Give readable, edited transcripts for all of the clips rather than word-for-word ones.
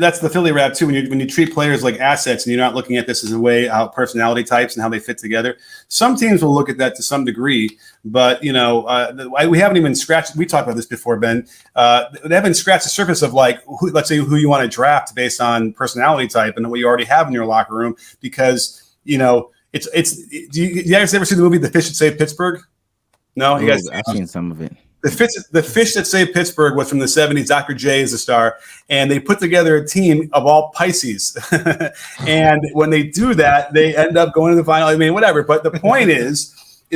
that's the Philly rap too. When you treat players like assets and you're not looking at this as a way how personality types and how they fit together. Some teams will look at that to some degree, but we haven't even scratched. We talked about this before, Ben. They haven't scratched the surface of like, let's say who you want to draft based on personality type and what you already have in your locker room. Because it's. Do you guys ever see the movie The Fish That Saved Pittsburgh? No, you guys. I've seen some of it. The Fish That Saved Pittsburgh was from the 70s. Dr. J is the star. And they put together a team of all Pisces. And when they do that, they end up going to the final. I mean, whatever. But the point is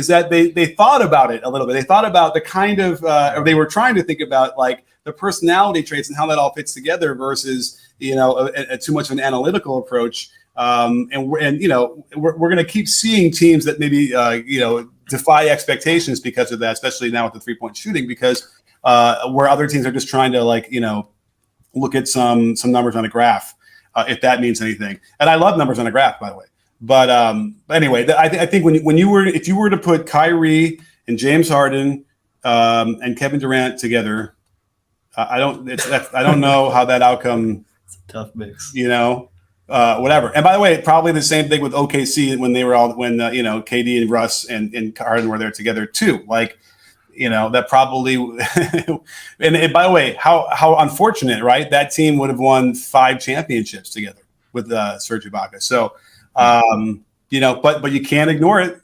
that they thought about it a little bit. They thought about the kind of or they were trying to think about like the personality traits and how that all fits together versus, too much of an analytical approach. And we're going to keep seeing teams that maybe, defy expectations because of that, especially now with the 3-point shooting, because where other teams are just trying to look at some numbers on a graph, if that means anything. And I love numbers on a graph, by the way. But anyway, I think if you were to put Kyrie and James Harden and Kevin Durant together, I don't know how that outcome. It's a tough mix. Whatever. And by the way, probably the same thing with OKC when they were all KD and Russ and Harden were there together too. Like, that probably and by the way, how unfortunate, right? That team would have won 5 championships together with Serge Ibaka. So but you can't ignore it.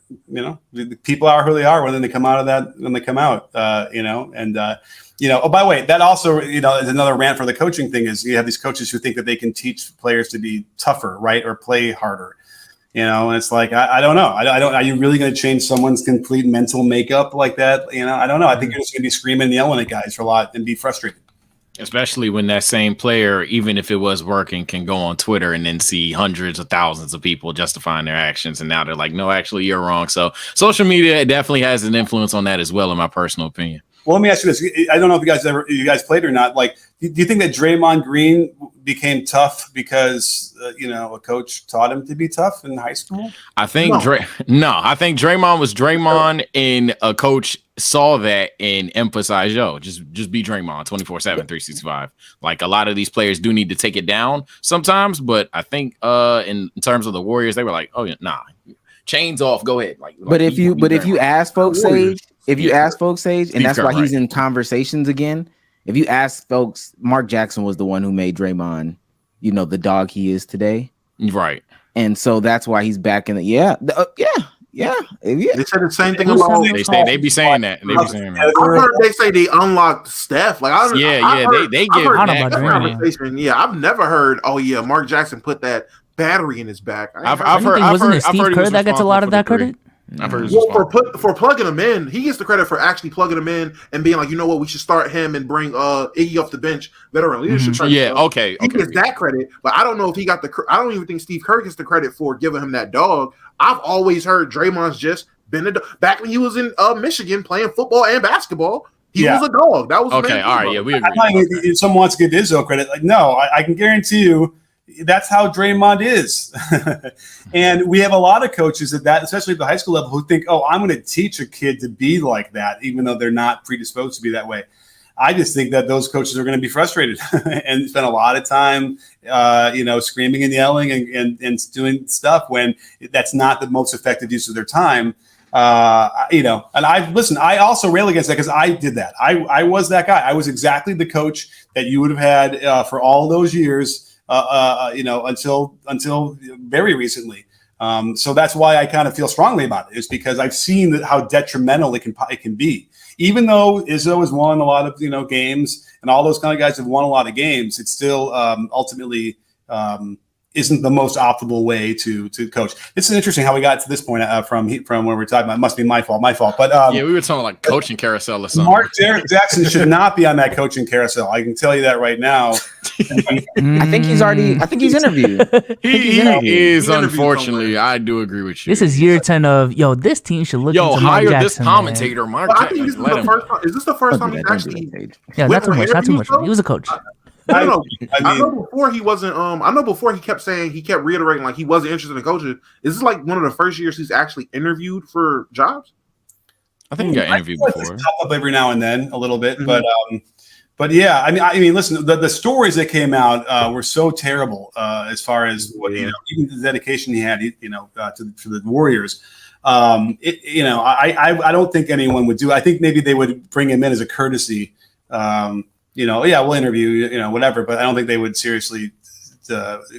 The people are who they are when they come out of that, when they come out, oh, by the way, that also, is another rant for the coaching thing is you have these coaches who think that they can teach players to be tougher, right? Or play harder, and it's like, I don't know. Are you really going to change someone's complete mental makeup like that? I don't know. I think you're just going to be screaming and yelling at guys for a lot and be frustrated. Especially when that same player, even if it was working, can go on Twitter and then see hundreds of thousands of people justifying their actions. And now they're like, no, actually, you're wrong. So social media definitely has an influence on that as well, in my personal opinion. Well, let me ask you this. I don't know if you guys played or not. Like, do you think that Draymond Green became tough because, a coach taught him to be tough in high school? I think I think Draymond was Draymond and a coach saw that and emphasized, just be Draymond 24/7, 365. Like, a lot of these players do need to take it down sometimes. But I think in terms of the Warriors, they were like, oh, yeah, nah, chains off. Go ahead. But if you ask folks, Sage, and that's why he's in conversations again. If you ask folks, Mark Jackson was the one who made Draymond, the dog he is today. Right. And so that's why he's back in the They said the same thing about. They be saying that. I've heard they say they unlocked Steph. Like, they give that conversation. Yeah, I've never heard. Oh yeah, Mark Jackson put that battery in his back. I've heard Steve Kerr that gets a lot of that credit. For plugging him in, he gets the credit for actually plugging him in and being like, we should start him and bring Iggy off the bench, veteran leadership. Okay. He gets that credit, but I don't know if he got I don't even think Steve Kerr gets the credit for giving him that dog. I've always heard Draymond's just been a dog. Back when he was in Michigan playing football and basketball. He was a dog. That was okay. All right, we agree. If someone wants to give Izzo credit, like, no, I can guarantee you. That's how Draymond is. And we have a lot of coaches that, especially at the high school level, who think, oh, I'm going to teach a kid to be like that, even though they're not predisposed to be that way. I just think that those coaches are going to be frustrated and spend a lot of time, screaming and yelling and doing stuff when that's not the most effective use of their time. And I also rail against that because I did that. I was that guy. I was exactly the coach that you would have had for all those years. Until very recently. So that's why I kind of feel strongly about it, is because I've seen how detrimental it can be. Even though Izzo has won a lot of games and all those kind of guys have won a lot of games, it's still ultimately isn't the most optimal way to coach. It's interesting how we got to this point from where we're talking about. It must be my fault. But we were talking like coaching carousel or something. Mark Jackson should not be on that coaching carousel. I can tell you that right now. I think he's interviewed. He is, unfortunately. I do agree with you. This is year 10 of this team should look into Mark Jackson. This commentator, man. Mark Jackson. Is this the first time he's actually? Yeah, not too much. He was a coach. I know before he wasn't. I know before he kept reiterating like he wasn't interested in coaching. Is this like one of the first years he's actually interviewed for jobs? I think he got interviewed before. Pop up every now and then a little bit, But yeah, I mean, listen, the stories that came out were so terrible as far as what even the dedication he had, to the Warriors. I don't think anyone would do. I think maybe they would bring him in as a courtesy. We'll interview, whatever. But I don't think they would seriously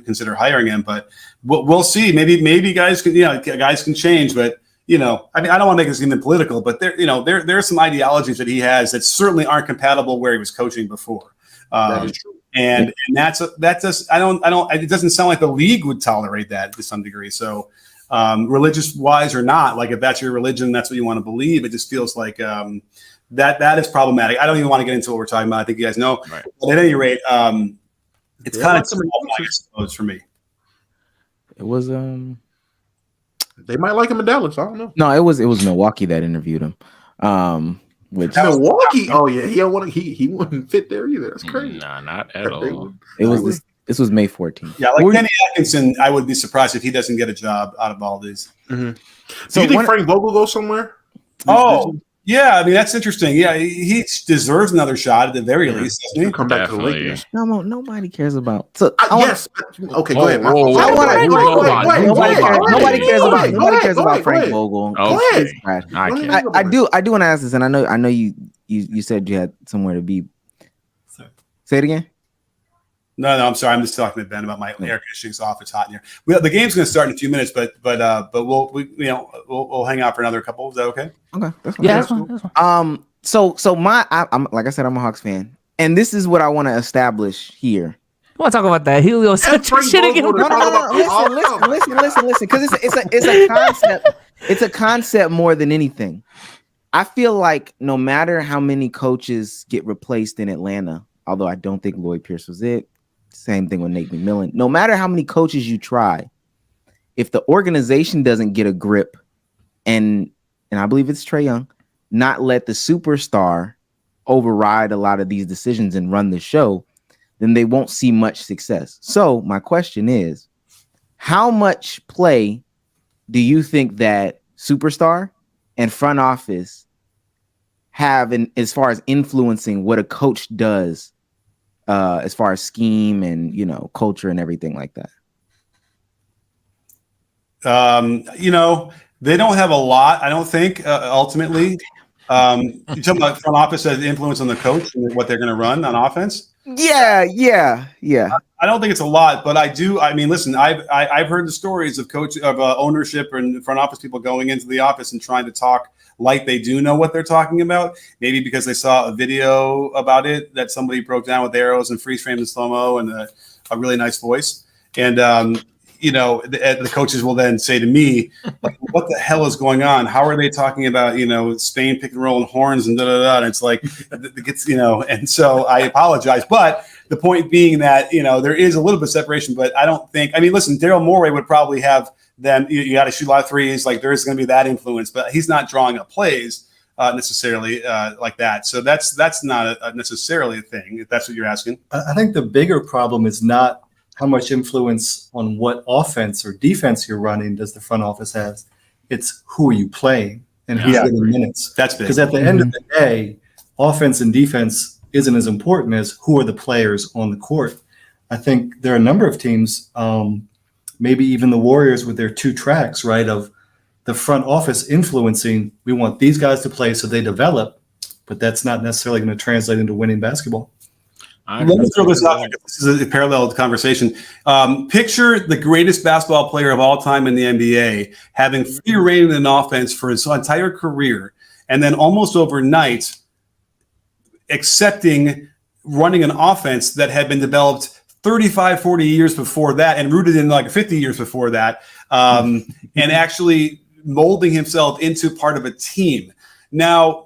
consider hiring him. But we'll see. Maybe guys can change, but. I don't want to make this even political, but there are some ideologies that he has that certainly aren't compatible where he was coaching before. That is true. And that's just it doesn't sound like the league would tolerate that to some degree. So religious wise or not, like if that's your religion, that's what you want to believe. It just feels like that is problematic. I don't even want to get into what we're talking about. I think you guys know. Right. But at any rate, it's kind of small, I suppose, for me. It was They might like him in Dallas. I don't know. No, it was Milwaukee that interviewed him. Which Milwaukee? Oh yeah, he wouldn't fit there either. That's crazy. Nah, not at all. This was May 14th. Yeah, like Kenny Atkinson, I would be surprised if he doesn't get a job out of all these. Mm-hmm. So do you think Frank Vogel goes somewhere? Yeah, I mean that's interesting. Yeah, he deserves another shot at the very least. Doesn't he? Come back to the Lakers. No, nobody cares about. So yes. Okay, go ahead. Nobody cares about Frank Vogel. Okay. I do want to ask this, and I know you said you had somewhere to be. Say it again. No, I'm sorry. I'm just talking to Ben about my air conditioning's off. It's hot in here. The game's going to start in a few minutes, but we'll hang out for another couple. Is that okay? Okay. That's fine. So I'm like I said, I'm a Hawks fan, and this is what I want to establish here. I want to talk about that. Julio said shit again. No. Listen. Because it's a concept. It's a concept more than anything. I feel like no matter how many coaches get replaced in Atlanta, although I don't think Lloyd Pierce was it. Same thing with Nate McMillan. No matter how many coaches you try, if the organization doesn't get a grip, and I believe it's Trae Young, not let the superstar override a lot of these decisions and run the show, then they won't see much success. So my question is, how much play do you think that superstar and front office have as far as influencing what a coach does? As far as scheme and culture and everything like that, they don't have a lot. I don't think ultimately. You're talking about front office has influence on the coach and what they're going to run on offense. Yeah. I don't think it's a lot, but I do. I mean, listen, I've heard the stories of ownership and front office people going into the office and trying to talk like they do know what they're talking about. Maybe because they saw a video about it that somebody broke down with arrows and freeze frame and slow-mo and a really nice voice. And, the coaches will then say to me, like, what the hell is going on? How are they talking about, Spain pick and roll and horns and da-da-da? And it's like, it gets, and so I apologize. But the point being that, there is a little bit of separation, but I don't think, listen, Daryl Morey would probably have them, you got to shoot a lot of threes. Like there is going to be that influence, but he's not drawing up plays necessarily like that. So that's not necessarily a thing, if that's what you're asking. I think the bigger problem is not how much influence on what offense or defense you're running does the front office have. It's who are you playing and who's getting minutes. That's big. Because at the end of the day, offense and defense isn't as important as who are the players on the court. I think there are a number of teams, maybe even the Warriors with their 2 tracks, right, of the front office influencing, we want these guys to play so they develop, but that's not necessarily going to translate into winning basketball. Let me throw this out because this is a parallel conversation. Picture the greatest basketball player of all time in the NBA having free reign in offense for his entire career, and then almost overnight accepting running an offense that had been developed 35, 40 years before that and rooted in like 50 years before that, and actually molding himself into part of a team. Now,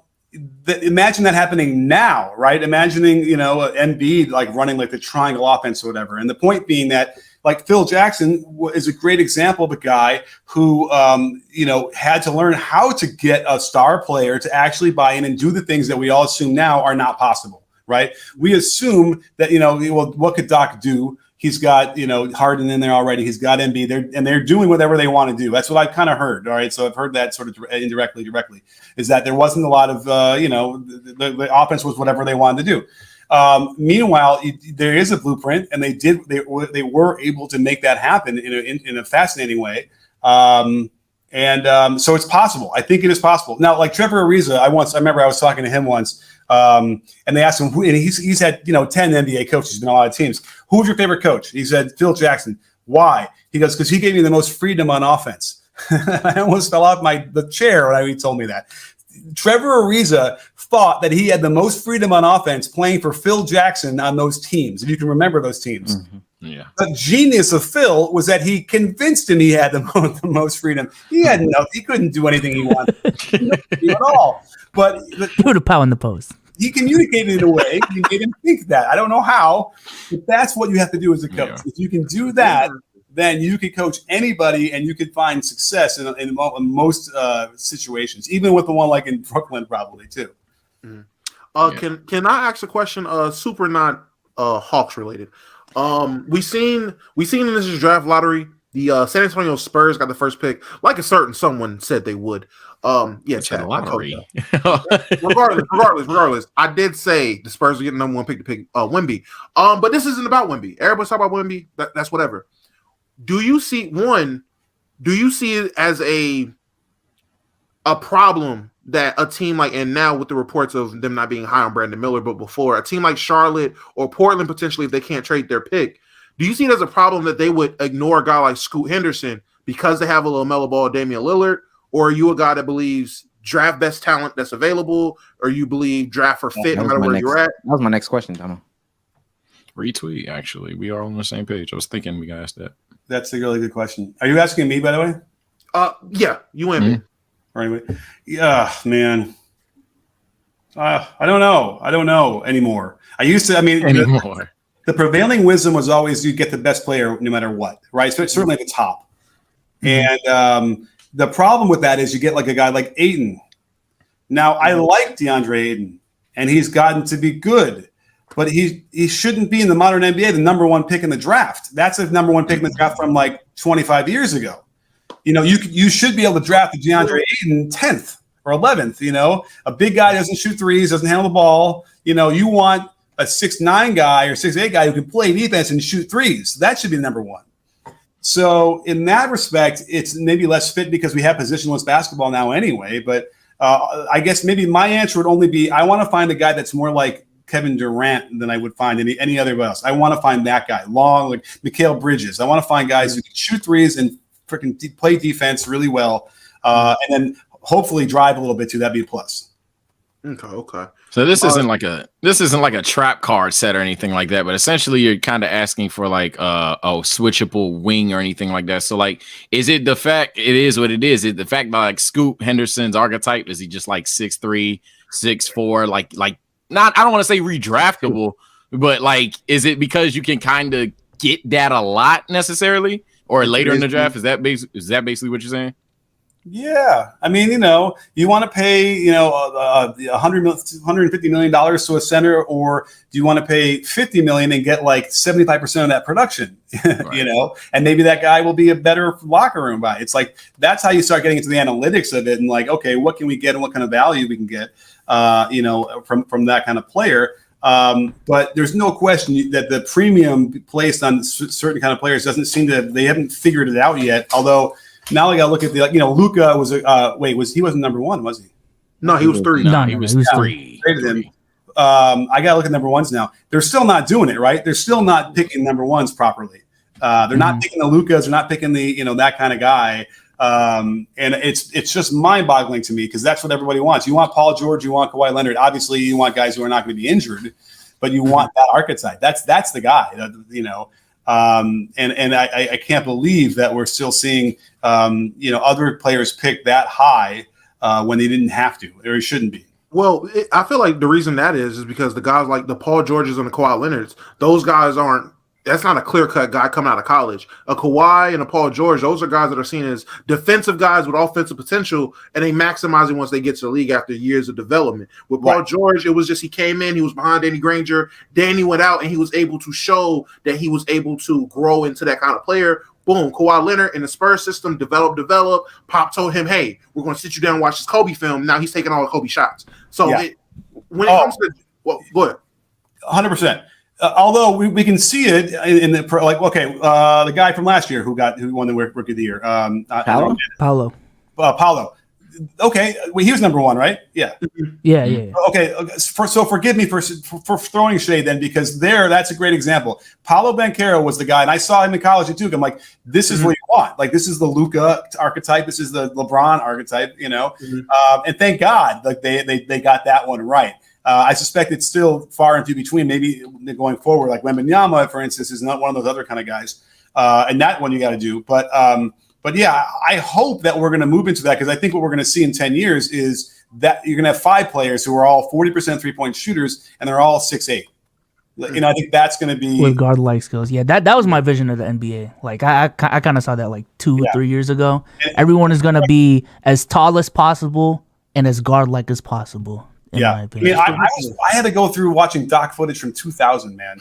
imagine that happening now, right? Imagining, Embiid like running like the triangle offense or whatever. And the point being that like Phil Jackson is a great example of a guy who, had to learn how to get a star player to actually buy in and do the things that we all assume now are not possible, right? We assume that, what could Doc do? He's got, Harden in there already. He's got Embiid. They're doing whatever they want to do. That's what I've kind of heard. All right. So I've heard that sort of indirectly, is that there wasn't a lot of, the offense was whatever they wanted to do. Meanwhile, there is a blueprint, and they were able to make that happen in a fascinating way. So it's possible. I think it is possible. Now, like Trevor Ariza, I remember I was talking to him once, and they asked him, and he's had 10 NBA coaches, he's been on a lot of teams. Who's your favorite coach? He said Phil Jackson. Why? He goes, because he gave me the most freedom on offense. I almost fell off the chair when he told me that. Trevor Ariza thought that he had the most freedom on offense playing for Phil Jackson on those teams, if you can remember those teams. Mm-hmm. Yeah. The genius of Phil was that he convinced him he had the most freedom. He couldn't do anything he wanted at all. But put a power in the post. He communicated in a way you made him think that. I don't know how, but that's what you have to do as a coach. Yeah. If you can do that, then you can coach anybody and you can find success in most situations, even with the one like in Brooklyn, probably too. Mm-hmm. Can I ask a question? Super not Hawks related. We seen in this draft lottery, the San Antonio Spurs got the first pick, like a certain someone said they would. Chad, lottery. Regardless, I did say the Spurs are getting number one pick to pick Wemby. But this isn't about Wemby. Everybody's talking about Wemby. That's whatever. Do you see it as a problem that a team like, and now with the reports of them not being high on Brandon Miller, but before, a team like Charlotte or Portland potentially, if they can't trade their pick, do you see it as a problem that they would ignore a guy like Scoot Henderson because they have a LaMelo Ball, Damian Lillard, or are you a guy that believes draft best talent that's available, or you believe draft for fit no matter where you're at? That was my next question, Dono. Retweet, actually. We are on the same page. I was thinking we asked that. That's a really good question. Are you asking me, by the way? Yeah, you and me. Or anyway, yeah, man. I don't know anymore. The prevailing wisdom was always you get the best player no matter what, right? So certainly at the top. And the problem with that is you get like a guy like Ayton. Now, I like DeAndre Ayton, and he's gotten to be good. But he shouldn't be in the modern NBA the number one pick in the draft. That's a number one pick in the draft from like 25 years ago. You should be able to draft the DeAndre Ayton 10th or 11th. A big guy doesn't shoot threes, doesn't handle the ball. You want a 6'9" guy or 6'8" guy who can play defense and shoot threes. That should be the number one. So in that respect, it's maybe less fit because we have positionless basketball now anyway. But I guess maybe my answer would only be I want to find a guy that's more like Kevin Durant than I would find any other else. I want to find that guy, long like Mikal Bridges. I want to find guys who can shoot threes and freaking play defense really well, and then hopefully drive a little bit too. That'd be a plus. Okay. So this isn't like a trap card set or anything like that, but essentially you're kind of asking for like a switchable wing or anything like that. So like, is it the fact it is what it is? Is it the fact that like Scoot Henderson's archetype is he just like 6'3", 6'4", like not, I don't want to say redraftable, but like, is it because you can kind of get that a lot necessarily, or later in the draft? Is that basically what you're saying? Yeah, I mean, you want to pay, $150 million to a center, or do you want to pay $50 million and get like 75% of that production? Right. And maybe that guy will be a better locker room guy. It's like that's how you start getting into the analytics of it, and like, okay, what can we get and what kind of value we can get, from that kind of player. But there's no question that the premium placed on certain kind of players doesn't seem to. They haven't figured it out yet, although. Now I got to look at Luka was he wasn't number one, was he? No, he was three. No, he was three. I got to look at number ones now. They're still not doing it right. They're still not picking number ones properly. They're not picking the Lukas. They're not picking the that kind of guy. And it's just mind boggling to me because that's what everybody wants. You want Paul George. You want Kawhi Leonard. Obviously, you want guys who are not going to be injured, but you want that archetype. That's the guy. And I can't believe that we're still seeing other players pick that high when they didn't have to or shouldn't be. Well, I feel like the reason that is because the guys like the Paul Georges and the Kawhi Leonards, those guys aren't. That's not a clear-cut guy coming out of college. A Kawhi and a Paul George, those are guys that are seen as defensive guys with offensive potential, and they maximize it once they get to the league after years of development. With Paul George, it was just he came in, he was behind Danny Granger. Danny went out, and he was able to show that he was able to grow into that kind of player. Boom, Kawhi Leonard in the Spurs system, develop. Pop told him, hey, we're going to sit you down and watch this Kobe film. Now he's taking all the Kobe shots. So when it comes to – well, go ahead. 100%. Although we can see it in the the guy from last year who won the Rookie of the Year, Paulo. Paulo. Okay, well, he was number one, right? Yeah. Yeah. Okay, so forgive me for throwing shade then, because that's a great example. Paulo Banchero was the guy, and I saw him in college at Duke. I'm like, this is what you want. Like, this is the Luka archetype. This is the LeBron archetype. And thank God, like they got that one right. I suspect it's still far and few between. Maybe going forward, like Wembanyama, for instance, is not one of those other kind of guys, and that one you got to do. But yeah, I hope that we're going to move into that, because I think what we're going to see in 10 years is that you're going to have 5 players who are all 40% 3-point shooters, and they're all 6'8". I think that's going to be with guard-like skills. Yeah, that was my vision of the NBA. Like I kind of saw that like 2-3 years ago. Everyone is going to be as tall as possible and as guard-like as possible. My opinion. I had to go through watching doc footage from 2000, man.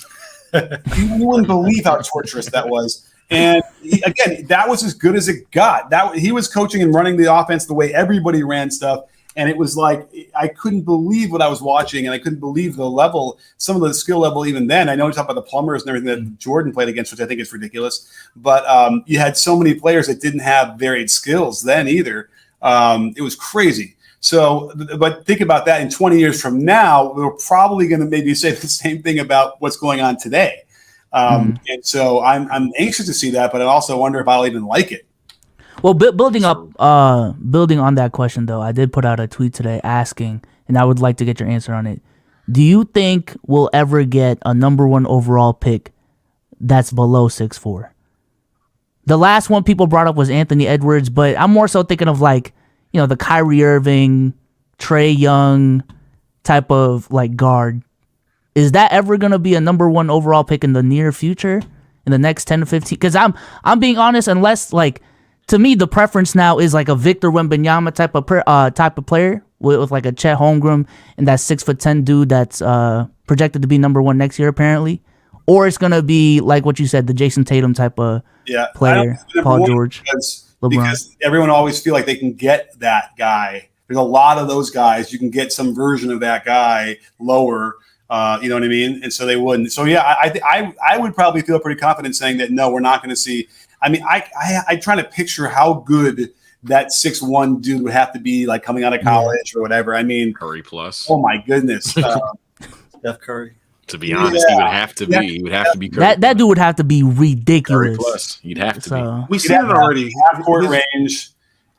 You wouldn't believe how torturous that was. And again, that was as good as it got. He was coaching and running the offense the way everybody ran stuff. And it was like, I couldn't believe what I was watching, and I couldn't believe the level, some of the skill level even then. I know we talk about the plumbers and everything that Jordan played against, which I think is ridiculous. But you had so many players that didn't have varied skills then either. It was crazy. So, but think about that in 20 years from now, we're probably going to maybe say the same thing about what's going on today. And so I'm anxious to see that, but I also wonder if I'll even like it. Well, building on that question, though, I did put out a tweet today asking, and I would like to get your answer on it. Do you think we'll ever get a number 1 overall pick that's below 6'4"? The last one people brought up was Anthony Edwards, but I'm more so thinking of like, the Kyrie Irving, Trae Young type of like guard. Is that ever going to be a number 1 overall pick in the near future, in the next 10 to 15? Because I'm being honest, unless like, to me, the preference now is like a Victor Wembanyama type of player with like a Chet Holmgren and that 6'10" dude that's projected to be number 1 next year apparently, or it's gonna be like what you said, the Jason Tatum type of player, Paul George, because everyone always feel like they can get that guy. There's a lot of those guys. You can get some version of that guy lower. You know what I mean? And so they wouldn't. So yeah, I would probably feel pretty confident saying that no, we're not going to see. I mean, I try to picture how good that 6'1" dude would have to be, like coming out of college or whatever. I mean, Curry plus. Oh my goodness, Steph Curry. To be honest, he would have to be. He would have to be Curry. That dude would have to be ridiculous. Curry plus. You'd have to be. We've seen it already. Half court range.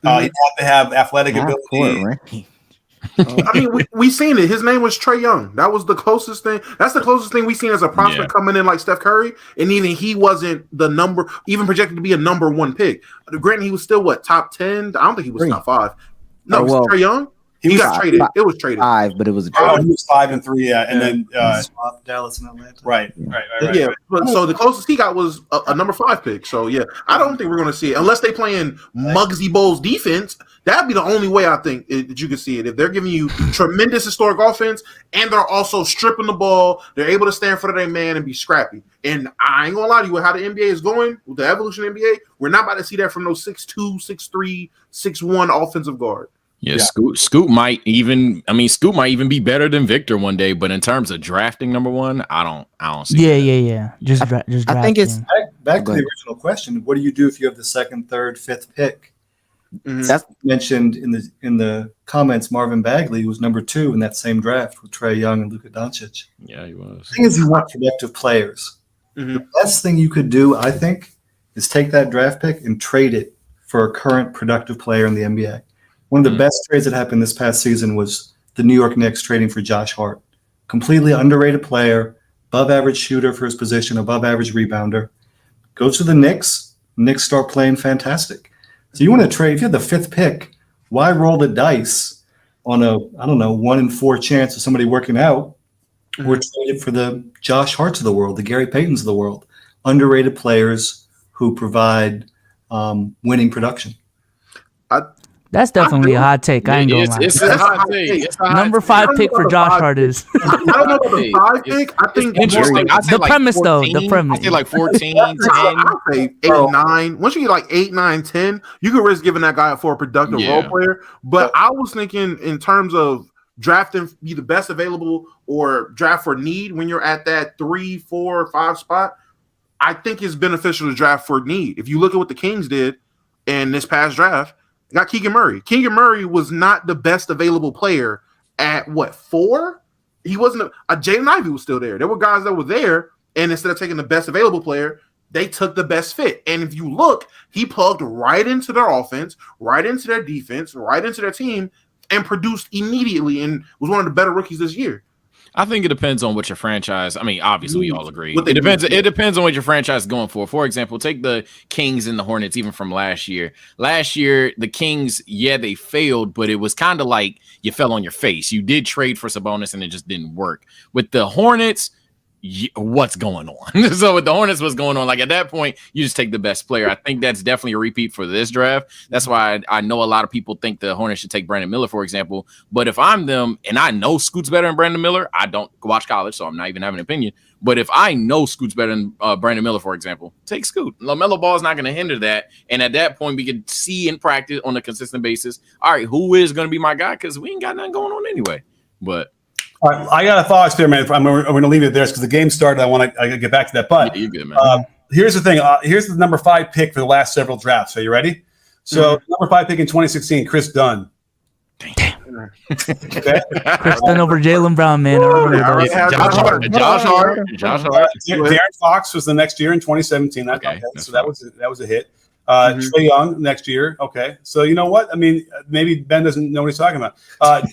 He'd have to have athletic ability. I mean, we seen it. His name was Trae Young. That was the closest thing. That's the closest thing we seen as a prospect coming in like Steph Curry. And even he wasn't even projected to be a number 1 pick. Granted, he was still top 10. I don't think he was top 5. No, it was Trae Young. He got traded. It was traded. 5, but it was a trade. Oh, he was 5 and 3, and then Dallas and Atlanta. Right. Yeah, but so the closest he got was a number 5 pick. So yeah, I don't think we're going to see it unless they playing Muggsy Bogues defense. That'd be the only way I think that you can see it. If they're giving you tremendous historic offense and they're also stripping the ball, they're able to stand in front of their man and be scrappy. And I ain't gonna lie to you, with how the NBA is going, with the evolution of the NBA, we're not about to see that from those 6'2", 6'3", 6'1" offensive guard. Yeah, Scoot might even be better than Victor one day, but in terms of drafting number 1, I don't see that. Yeah. Just I think it's back to the original question. What do you do if you have the 2nd, 3rd, 5th pick? That's mentioned in the comments. Marvin Bagley was number 2 in that same draft with Trae Young and Luka Doncic. Yeah, he was. The thing is, you want productive players. The best thing you could do, I think, is take that draft pick and trade it for a current productive player in the NBA. One of the best trades that happened this past season was the New York Knicks trading for Josh Hart. Completely underrated player, above average shooter for his position, above average rebounder. Goes to the Knicks. Knicks start playing fantastic. So you want to trade, if you have the 5th pick, why roll the dice on a, 1 in 4 chance of somebody working out, or trade it for the Josh Harts of the world, the Gary Paytons of the world, underrated players who provide winning production. That's definitely a hot take. I ain't gonna lie. It's a hot take. Number 5 pick for Josh Hart is. I don't know about the 5 pick. I think interesting. The premise, though. The premise. I say like 14, 10. I say 8, 9. Once you get like 8, 9, 10, you can risk giving that guy for a productive role player. But I was thinking in terms of draft and be the best available or draft for need when you're at that 3, 4, 5 spot, I think it's beneficial to draft for need. If you look at what the Kings did in this past draft, they got Keegan Murray. Keegan Murray was not the best available player at 4? He wasn't. Jaden Ivey was still there. There were guys that were there, and instead of taking the best available player, they took the best fit. And if you look, he plugged right into their offense, right into their defense, right into their team, and produced immediately and was one of the better rookies this year. I think it depends on what your franchise. I mean, obviously, we all agree. It depends. It depends on what your franchise is going for. For example, take the Kings and the Hornets, even from last year. Last year, the Kings, they failed, but it was kind of like you fell on your face. You did trade for Sabonis, and it just didn't work. With the Hornets, what's going on? So with the Hornets, what's going on? Like at that point, you just take the best player. I think that's definitely a repeat for this draft. That's why I know a lot of people think the Hornets should take Brandon Miller, for example. But if I'm them and I know Scoot's better than Brandon Miller, I don't watch college, so I'm not even having an opinion. But if I know Scoot's better than Brandon Miller, for example, take Scoot. LaMelo Ball is not going to hinder that. And at that point, we could see in practice on a consistent basis, all right, who is going to be my guy? Because we ain't got nothing going on anyway. But all right, I got a thought experiment. I'm going to leave it there because the game started. I want to get back to that. But you're good, man. Here's the thing. Here's the number 5 pick for the last several drafts. Are you ready? So number 5 pick in 2016, Chris Dunn. Damn. Okay. Chris Dunn over Jaylen Brown, man. I remember those. Josh Hart. Darren Fox was the next year in 2017. Okay, so that was a hit. Trae Young next year. Okay. So you know what? I mean, maybe Ben doesn't know what he's talking about.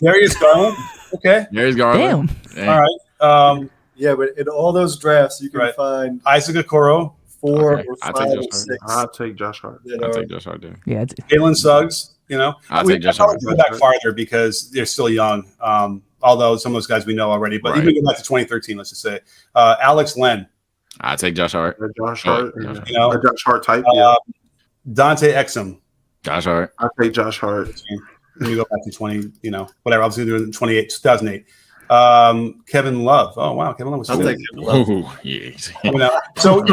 Darius Garland. Okay. Darius Garland. Damn. All right. Yeah, but in all those drafts, you can find Isaac Okoro. 4 Okay. or I'll 5 take or Josh 6. I'll take Josh Hart. I'll take Josh Hart there. Yeah. Jalen Suggs. You know, I'll we take Josh probably Hart. go back farther because they're still young. Although some of those guys we know already, but Right. even go back to 2013, let's just say Alex Len. I'll take Josh Hart. Josh Hart. Yeah. You know, A Josh Hart type. Yeah. Dante Exum. Josh Hart. I'll take Josh Hart. Let me go back to 20. You know, whatever. I was going to do it in 2008. Kevin Love. Oh wow, Kevin Love was. I'll good. take Kevin Love. Ooh, yeah. You know, so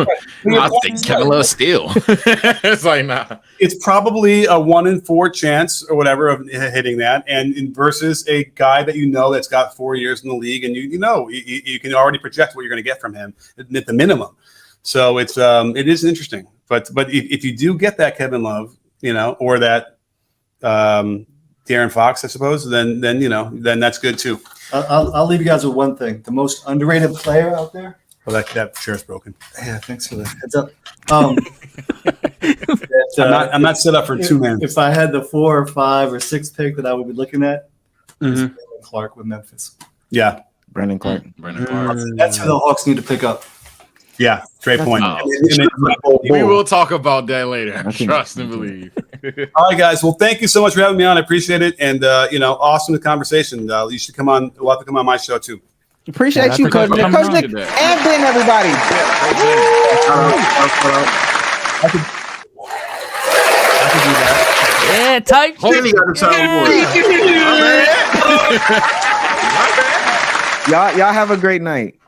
I'll take Kevin Love still. It's like, nah. it's probably a 1 in 4 chance or whatever of hitting that, and versus a guy that you know that's got 4 years in the league, and you can already project what you're going to get from him at the minimum. So it is interesting, but if you do get that Kevin Love, you know, or that De'Aaron Fox, I suppose, then that's good too. I'll leave you guys with one thing. The most underrated player out there. Well, that chair's broken. Yeah, thanks for that. Heads up. I'm not set up for 2 men. If I had the 4 or 5 or 6 pick that I would be looking at, it's Brandon Clark with Memphis. Yeah, Brandon Clark. Brandon Clark. That's who the Hawks need to pick up. yeah, great point. We will talk about that later. Trust and believe. All right, guys. Well, thank you so much for having me on. I appreciate it, and awesome conversation. You should come on. We'll have to come on my show too. Appreciate you, Coach Nick. Coach Nick and Ben, everybody. I could do that. Yeah, type. Kenny got the soundboard. Y'all have a great night.